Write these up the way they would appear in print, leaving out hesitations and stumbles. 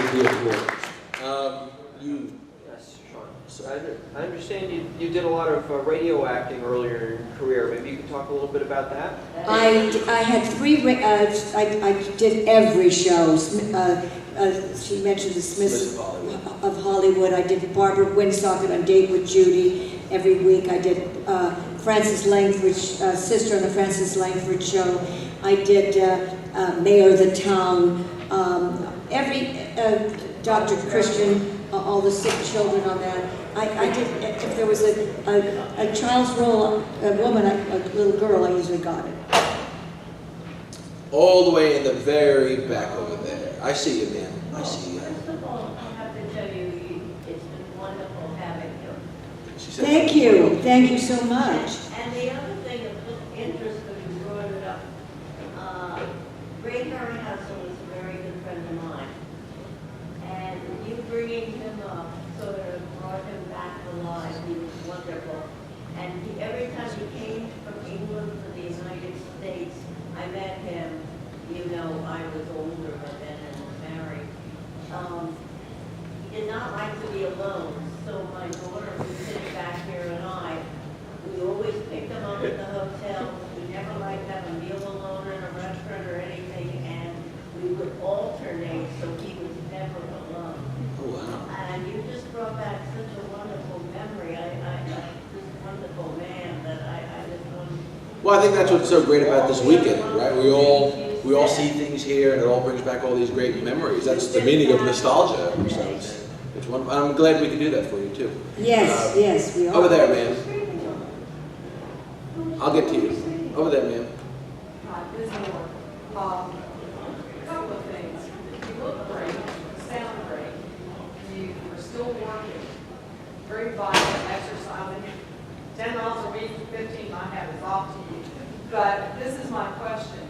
big deal for. Yes, Sean. I understand you did a lot of radio acting earlier in your career. Maybe you could talk a little bit about that? I had I did every show. She mentioned the Smiths of Hollywood. I did Barbara Winsock on Date with Judy every week. I did Frances Langford's sister on the Frances Langford show. I did Mayor of the Town. Dr. Christian, all the sick children on that. I did, if there was a child's role, a woman, a little girl, I usually got it. All the way in the very back over there. I see you, man. I see you. First of all, I have to tell you, it's been wonderful having you. Thank you. Thank you so much. And the other thing of interest that you brought it up, Ray Harryhausen was a very good friend of mine. And you bringing him up sort of brought him back alive. He was wonderful. And every time he came from England to the United States, I met him. You know, I was older by then and married. He did not like to be alone. So my daughter was sitting back here and we always picked him up at the hotel. We never liked to have a meal alone in a restaurant or anything. And we would alternate so he was never alone. Oh, wow. And you just brought back such a wonderful memory. This wonderful man that I just want. Well, I think that's what's so great about this weekend, right? We all see things here, and it all brings back all these great memories. That's the meaning of nostalgia. So it's one. I'm glad we can do that for you too. Yes, yes, we are. Over there, ma'am. I'll get to you. Over there, ma'am. Hi, Ms. Moore. A couple of things. You look great, you sound great, you are still working, very vital, exercising. 10 miles a week, 15 I have is off to you. But this is my question.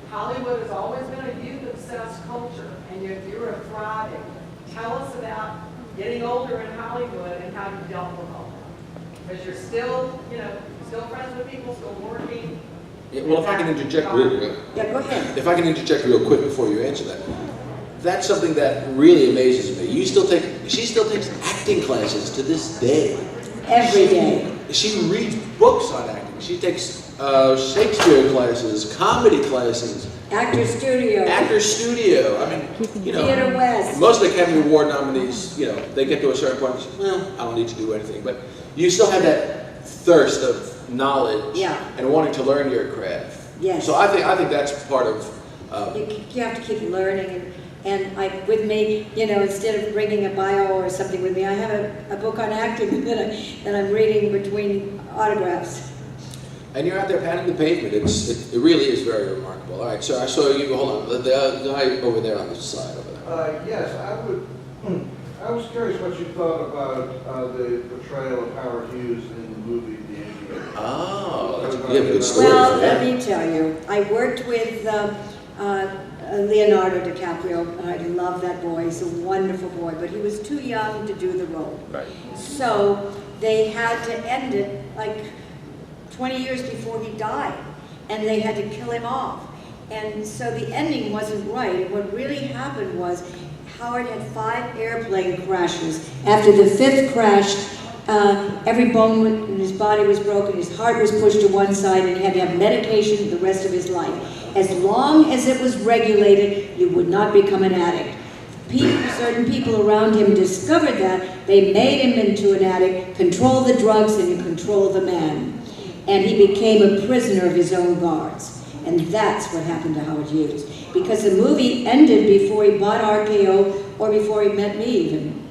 Hollywood has always been a youth-obsessed culture, and you're thriving. Tell us about getting older in Hollywood and how you dealt with all that. Because you're still, still friends with people, still working. Yeah, well, if I can interject real Yeah, go ahead. If I can interject real quick before you answer that, that's something that really amazes me. She still takes acting classes to this day. Every day. She reads books on acting. She takes Shakespeare classes, comedy classes. Actor studio. Actor studio. I mean, Theater West. most of the Academy Award nominees, they get to a certain point and say, well, I don't need to do anything. But you still have that thirst of knowledge and wanting to learn your craft. Yes. So I think that's part of... You have to keep learning. And with me, instead of bringing a bio or something with me, I have a book on acting that I'm reading between autographs. And you're out there pounding the pavement. It really is very remarkable. All right, so I saw you. Hold on, the guy over there on the side over there. Yes, I was curious what you thought about the portrayal of Howard Hughes in the movie The Indian. Oh, you have a good story. Well, let me tell you, I worked with Leonardo DiCaprio, and I love that boy. He's a wonderful boy, but he was too young to do the role. Right. So they had to end it like 20 years before he died, and they had to kill him off. And so the ending wasn't right. And what really happened was Howard had 5 airplane crashes. After the 5th crash, every bone in his body was broken, his heart was pushed to one side, and he had to have medication the rest of his life. As long as it was regulated, you would not become an addict. Certain people around him discovered that. They made him into an addict, control the drugs, and control the man. And he became a prisoner of his own guards. And that's what happened to Howard Hughes. Because the movie ended before he bought RKO or before he met me even.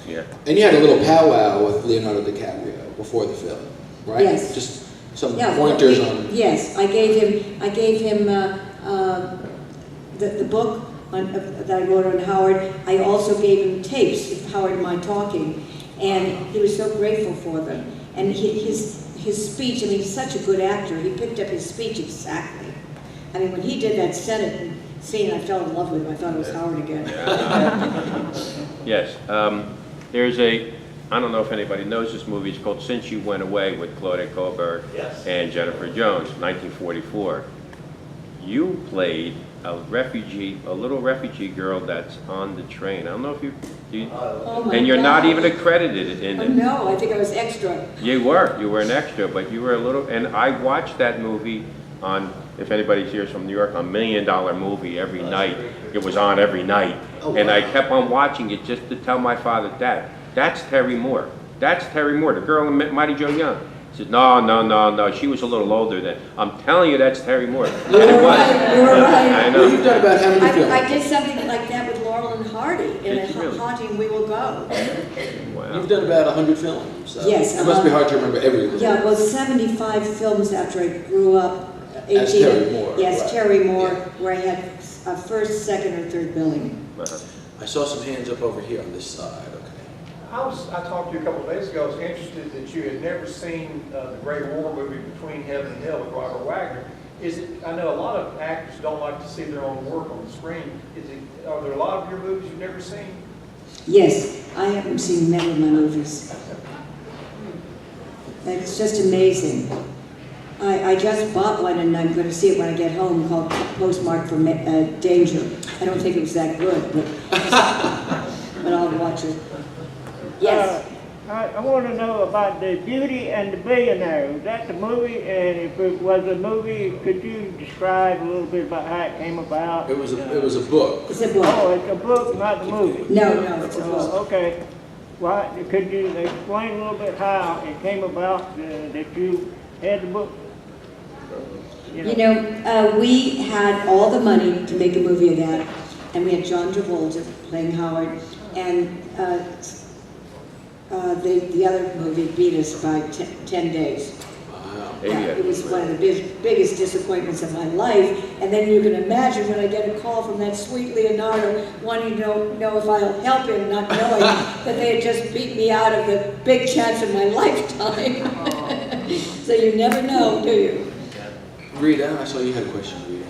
Yeah. And you had a little powwow with Leonardo DiCaprio before the film, right? Yes. Just some pointers on... Yes, I gave him the book that I wrote on Howard. I also gave him tapes of Howard and I talking. And he was so grateful for them. And his speech, he's such a good actor. He picked up his speech exactly. When he did that Senate scene, I fell in love with him. I thought it was Howard again. Yes. There's I don't know if anybody knows this movie. It's called Since You Went Away with Claudette Colbert and Jennifer Jones, 1944. You played a little refugee girl that's on the train. I don't know if you Oh my and you're not God. even accredited in Oh, it. no, I think I was extra. You were an extra, but you were a little, and I watched that movie on, if anybody's here from New York, a $1 Million Movie every night. It was on every night. Oh, And I wow. kept on watching it just to tell my father, Dad, that's Terry Moore. That's Terry Moore, the girl in Mighty Joe Young. He said, no, she was a little older then. I'm telling you, that's Terry Moore. And You it were was. right, you were right. I Well, you've know. done about how many films? I did something like that with Laurel and Hardy in Did you a really? Haunting We Will Go. Wow. You've done about 100 films. So Yes, it must be hard to remember every little. Yeah, well, 75 films after I grew up. As Terry Moore, Yes, right. Terry Moore, Yeah. where I had a first, second, or third billing. Uh-huh. I saw some hands up over here on this side. Okay. I talked to you a couple of days ago. I was interested that you had never seen the Great War movie Between Heaven and Hell with Robert Wagner. I know a lot of actors don't like to see their own work on the screen. Are there a lot of your movies you've never seen? Yes, I haven't seen many of my movies. It's just amazing. I just bought one and I'm going to see it when I get home, called Postmark for Danger. I don't think it was that good, but I'll watch it. Yes. I want to know about the Beauty and the Billionaire. Was that the movie? And if it was a movie, could you describe a little bit about how it came about? It was a book. It's a book. Oh, it's a book, not the movie. No, it's a Oh, book. okay. Why, could you explain a little bit how it came about that you had the book? You know, we had all the money to make a movie of that, and we had John Travolta playing Howard, and the other movie beat us by 10 days. Wow. Yeah, it was one of the biggest disappointments of my life. And then you can imagine when I get a call from that sweet Leonardo wanting to know if I'll help him, not knowing that they had just beat me out of the big chance of my lifetime. So you never know, do you? Rita, I saw you had a question, Rita.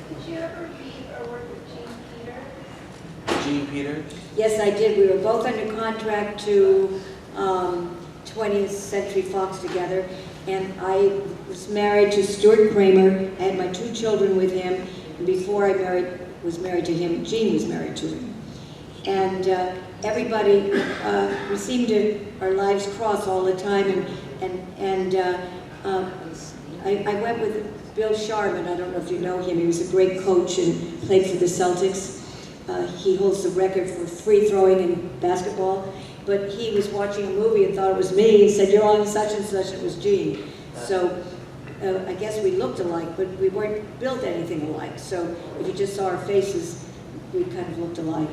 Did you ever meet or work with Gene Peters? Gene Peters? Yes, I did. We were both under contract to 20th Century Fox together. And I was married to Stuart Kramer. I had my 2 children with him. And before I was married to him, Gene was married to him. And everybody, we seemed to, our lives cross all the time. I went with Bill Sharman. I don't know if you know him. He was a great coach and played for the Celtics. He holds the record for free throwing in basketball. But he was watching a movie and thought it was me. He said, "You're on such and such," and it was Gene. So I guess we looked alike, but we weren't built anything alike. So if you just saw our faces, we kind of looked alike.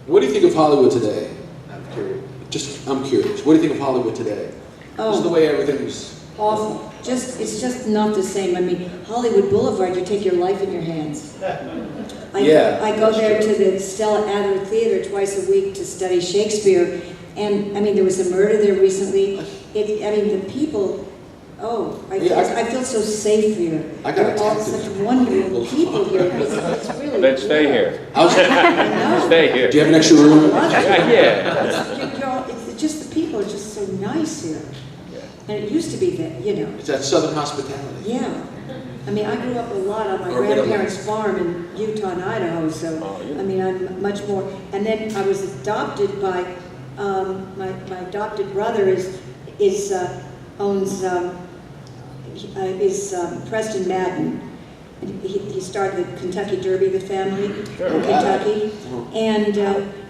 What do you think of Hollywood today? I'm curious. I'm curious. What do you think of Hollywood today? Just the way everything's... Awful. It's just not the same. I mean, Hollywood Boulevard, you take your life in your hands. I go there to the Stella Adler Theater twice a week to study Shakespeare. And I mean, there was a murder there recently. The people, I feel so safe here. I got They're all attacked. such wonderful people here. It's really Let's stay here. I know. Stay here. Do you have an extra room? Yeah. It's just the people are just so nice here. And it used to be that, It's that Southern hospitality. Yeah. I mean, I grew up a lot on my Or Middle grandparents' farm in Utah and Idaho, so, I mean, I'm much more, and then I was adopted by, my adopted brother owns Preston Madden. And he started the Kentucky Derby, the family in Kentucky. And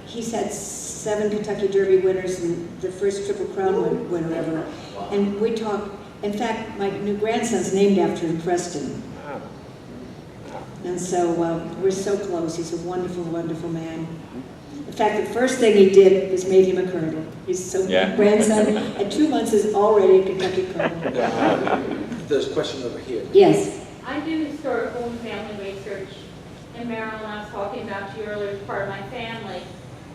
he's had 7 Kentucky Derby winners and the first Triple Crown winner ever. And we talk, in fact, my new grandson's named after him, Preston. And so we're so close. He's a wonderful, wonderful man. In fact, the first thing he did was made him a colonel. My grandson at 2 months is already a Kentucky colonel. There's a question over here. Yes. I do historical and family research in Maryland. I was talking about you earlier as part of my family,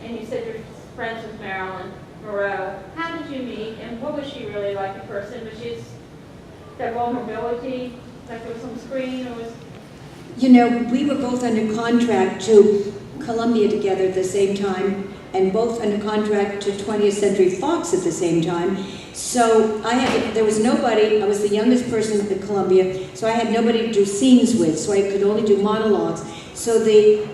and you said you're friends with Marilyn Monroe. How did you meet, and what was she really like a person? Was she that vulnerability, like there was some screen, or was... We were both under contract to Columbia together at the same time, and both under contract to 20th Century Fox at the same time. So there was nobody, I was the youngest person at Columbia, so I had nobody to do scenes with, so I could only do monologues. So the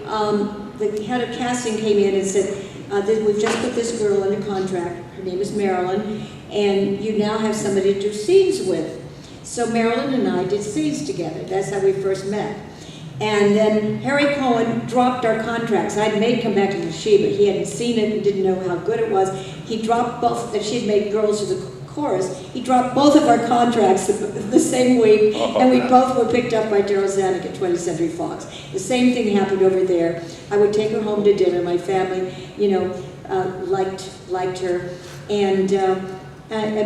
head of casting came in and said, we've just put this girl under contract. Her name is Marilyn, and you now have somebody to do scenes with. So Marilyn and I did scenes together. That's how we first met. And then Harry Cohen dropped our contracts. I'd made Come Back to the She, but he hadn't seen it and didn't know how good it was. He dropped both, that she'd made Girls to the Chorus. He dropped both of our contracts the same week, and we both were picked up by Daryl Zanuck at 20th Century Fox. The same thing happened over there. I would take her home to dinner. My family, liked her. And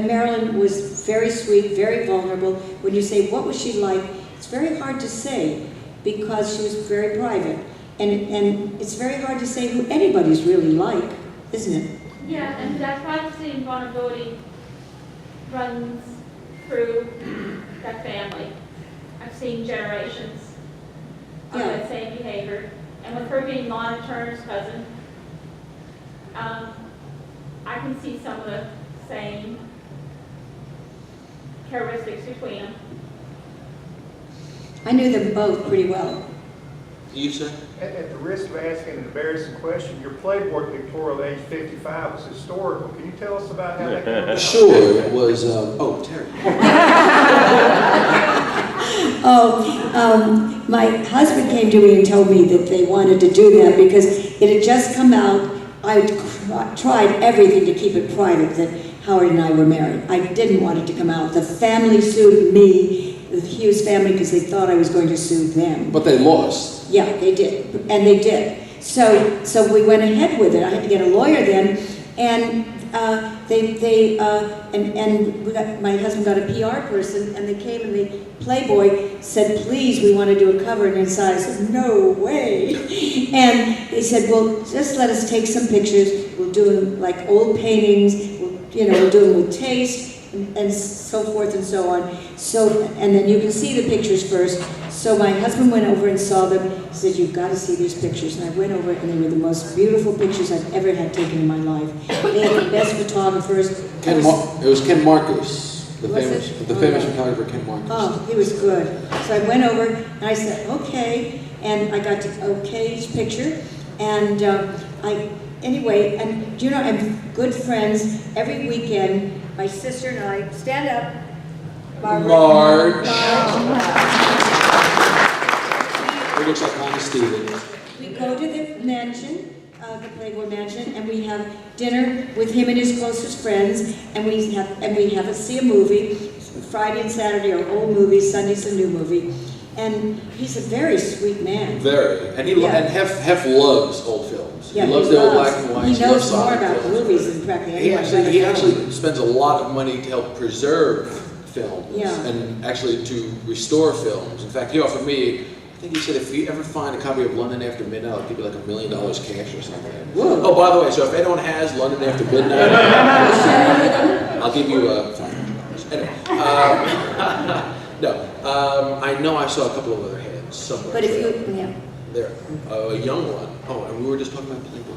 Marilyn was very sweet, very vulnerable. When you say, what was she like? It's very hard to say, because she was very private. And it's very hard to say who anybody's really like, isn't it? Yeah, and that privacy and vulnerability runs through that family. I've seen generations of that same behavior. And with her being Lana Turner's cousin, I can see some of the same characteristics between them. I knew them both pretty well. You, sir? At the risk of asking an embarrassing question, your Playboy pictorial at age 55 was historical. Can you tell us about how that came about? Sure, it was, Terry. My husband came to me and told me that they wanted to do that because it had just come out. I tried everything to keep it private that Howard and I were married. I didn't want it to come out. The family sued me, the Hughes family, because they thought I was going to sue them. But they lost. Yeah, they did, and they did. So we went ahead with it. I had to get a lawyer then, and my husband got a PR person, and they came and Playboy said, please, we want to do a cover, and inside I said, no way. And they said, well, just let us take some pictures. We'll do them like old paintings. We'll do them with taste, and so forth and so on. And then you can see the pictures first. So my husband went over and saw them. He said, you've got to see these pictures. And I went over, and they were the most beautiful pictures I've ever had taken in my life. They had the best photographers. It was Ken Marcus, the famous photographer Ken Marcus. Oh, he was good. So I went over, and I said, okay. And I got to okay each picture. And anyway, and I'm good friends. Every weekend, my sister and I, stand up, Marge. It looks like Connie Stevens. We go to the mansion, the Playboy Mansion, and we have dinner with him and his closest friends, and we see a movie. Friday and Saturday are old movies, Sunday's a new movie. And he's a very sweet man. Very. And Hef loves old films. Yeah, he loves the old black and white. He knows more about movies than practically anyone. He actually spends a lot of money to help preserve films and actually to restore films. In fact, he offered me, I think he said, if you ever find a copy of London After Midnight, I'll give you like $1 million cash or something. Whoa. Oh, by the way, so if anyone has London After Midnight, I'll give you $500. Anyway, I know I saw a couple of other heads somewhere. But if you, There, a young one. Oh, and we were just talking about Playboy.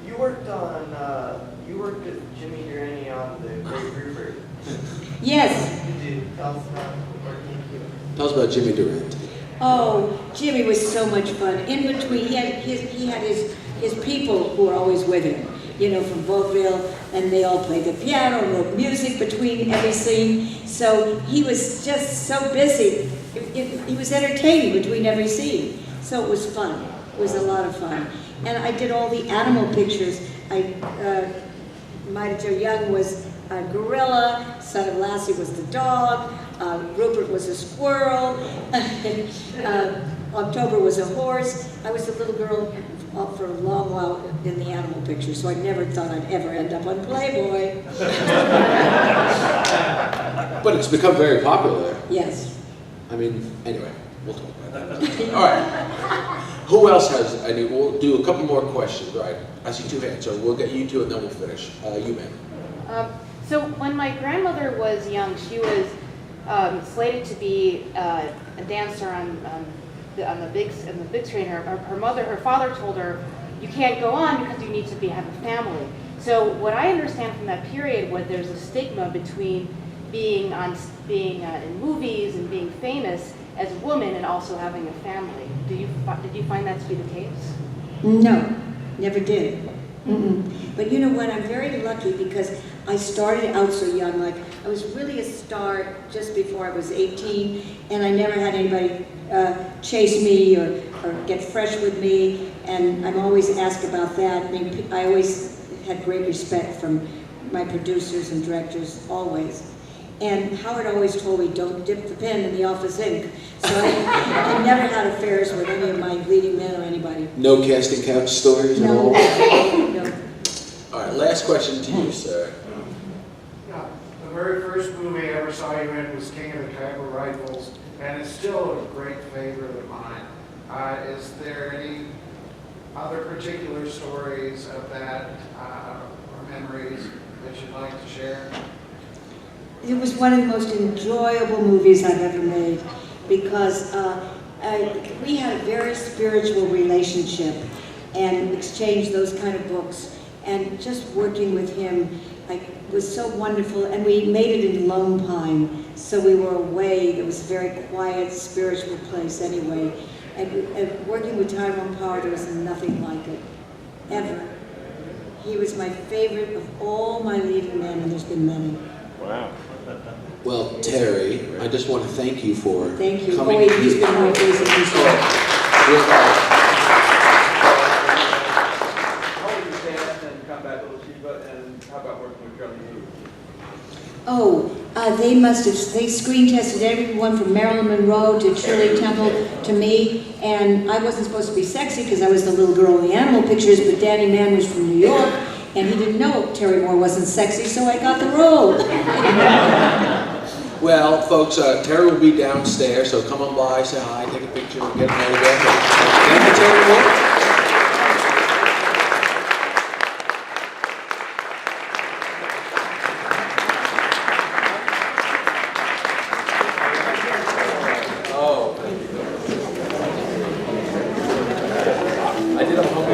You worked with Jimmy Durante on The Great Rupert. yes. Could you tell us about working with you? Tell us about Jimmy Durant. Oh, Jimmy was so much fun. In between, he had his people who were always with him, from vaudeville, and they all played the piano and wrote music between every scene. So he was just so busy. He was entertaining between every scene. So it was fun. It was a lot of fun. And I did all the animal pictures. Mighty Joe Young was a gorilla, Son of Lassie was the dog, Rupert was a squirrel, October was a horse. I was a little girl for a long while in the animal picture, so I never thought I'd ever end up on Playboy. But it's become very popular. Yes. Anyway, we'll talk about that. All right. Who else has any? We'll do a couple more questions, right? I see two hands, so we'll get you two and then we'll finish. You, ma'am. So when my grandmother was young, she was slated to be a dancer on the big screen. Her father told her, "You can't go on because you need to have a family." So what I understand from that period was there's a stigma between being in movies and being famous as a woman and also having a family. Did you find that to be the case? No, never did. But you know what, I'm very lucky because I started out so young. Like, I was really a star just before I was 18, and I never had anybody chase me or get fresh with me, and I'm always asked about that. I always had great respect from my producers and directors, always. And Howard always told me, don't dip the pen in the office ink. So I never had affairs with any of my leading men or anybody. No casting couch stories at all? No. All right, last question to you, sir. Yeah, the very first movie I ever saw you in was King of the Tiger Rifles, and it's still a great favorite of mine. Is there any other particular stories of that or memories that you'd like to share? It was one of the most enjoyable movies I've ever made because we had a very spiritual relationship and exchanged those kind of books. And just working with him was so wonderful. And we made it in Lone Pine, so we were away. It was a very quiet, spiritual place anyway. And working with Tyrone Power, there was nothing like it, ever. He was my favorite of all my leading men, and there's been many. Wow. Well, Terry, I just want to thank you for Thank you. coming. Oh, wait, he's been my favorite. How did you cast and come back with Sheba, and how about working with Charlie Lee? Oh, they screen tested everyone from Marilyn Monroe to Shirley Temple to me, and I wasn't supposed to be sexy because I was the little girl in the animal pictures, but Danny Mann was from New York, and he didn't know Terry Moore wasn't sexy, so I got the role. Well, folks, Terry will be downstairs, so come on by, say hi, take a picture, get an autograph. Thank you, Terry Moore. I did a humble